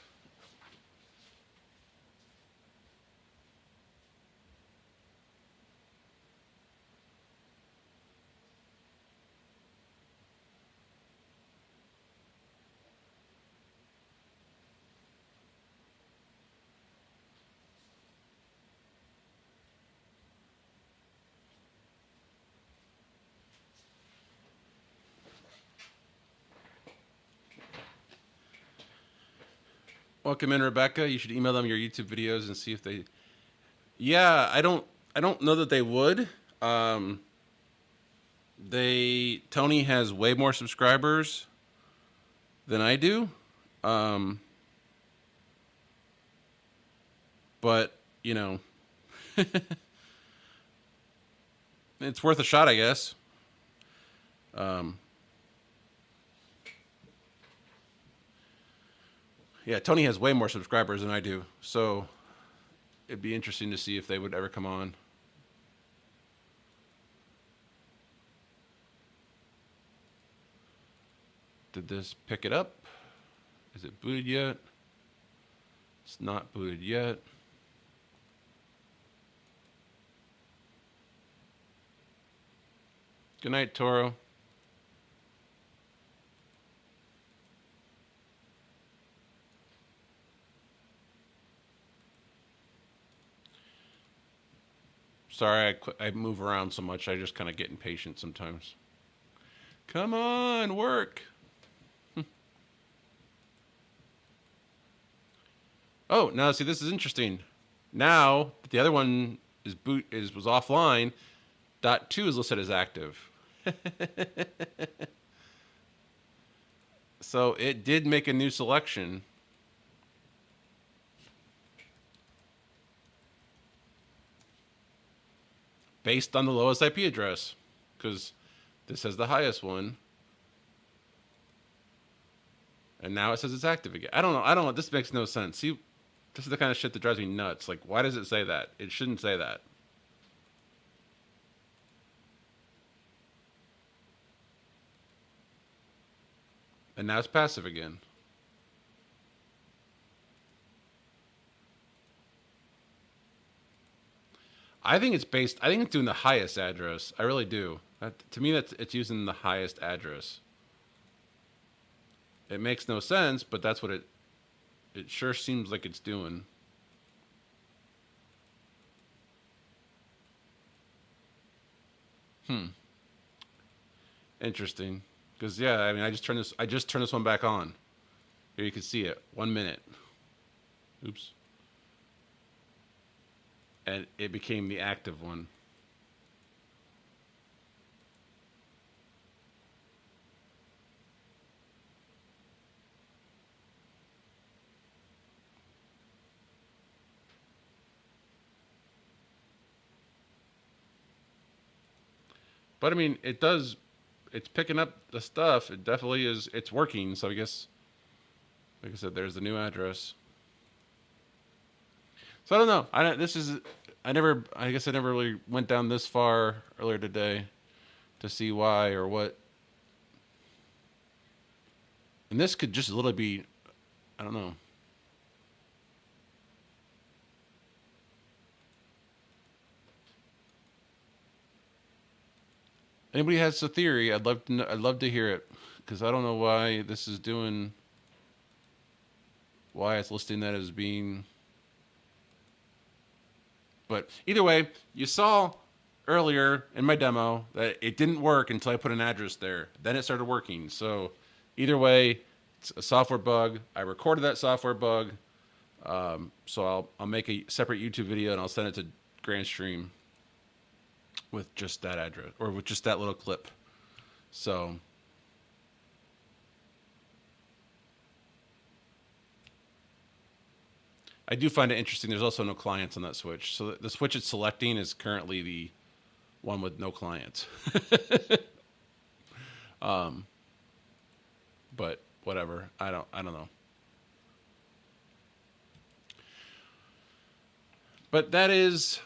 Welcome in, Rebecca. You should email them your YouTube videos and see if they. Yeah, I don't know that they would. Tony has way more subscribers than I do. But you know, it's worth a shot, I guess. Yeah, Tony has way more subscribers than I do, so it'd be interesting to see if they would ever come on. Did this pick it up? Is it booted yet? It's not booted yet. Good night, Toro. Sorry, I move around so much. I just kind of get impatient sometimes. Come on, work. Oh, now see, this is interesting. Now that the other one was offline, .2 is listed as active. So it did make a new selection. Based on the lowest IP address. Because this has the highest one. And now it says it's active again. I don't know. This makes no sense. See, this is the kind of shit that drives me nuts. Like, why does it say that? It shouldn't say that. And now it's passive again. I think it's doing the highest address. I really do. To me, it's using the highest address. It makes no sense, but that's what it sure seems like it's doing. Interesting. Because yeah, I mean, I just turned this one back on. Here you can see it. 1 minute. Oops. And it became the active one. But I mean, it does. It's picking up the stuff. It definitely is. It's working. So I guess, like I said, there's the new address. So I don't know. This is. I never. I guess I never really went down this far earlier today to see why or what. And this could just literally be. I don't know. Anybody has a theory? I'd love to hear it because I don't know why this is doing. Why it's listing that as being. But either way, you saw earlier in my demo that it didn't work until I put an address there. Then it started working. So either way, it's a software bug. I recorded that software bug. So I'll make a separate YouTube video and I'll send it to Grandstream with just that address or with just that little clip. So I do find it interesting. There's also no clients on that switch. So the switch it's selecting is currently the one with no clients. But whatever. I don't know. But that is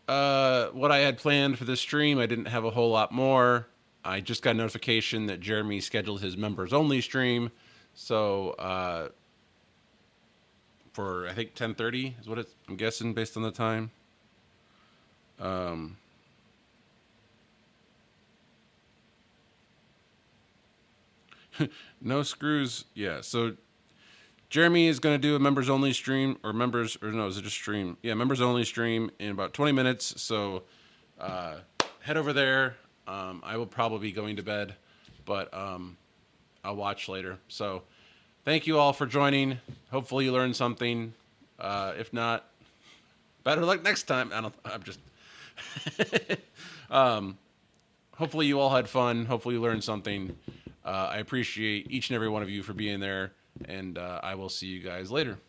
what I had planned for this stream. I didn't have a whole lot more. I just got a notification that Jeremy scheduled his members only stream. So for I think 10:30 is what I'm guessing based on the time. No screws. Yeah. So Jeremy is going to do a members only stream is it just stream? Yeah, members only stream in about 20 minutes. So head over there. I will probably be going to bed, but I'll watch later. So thank you all for joining. Hopefully you learned something. If not, better luck next time. I'm just hopefully you all had fun. Hopefully you learned something. I appreciate each and every one of you for being there, and I will see you guys later.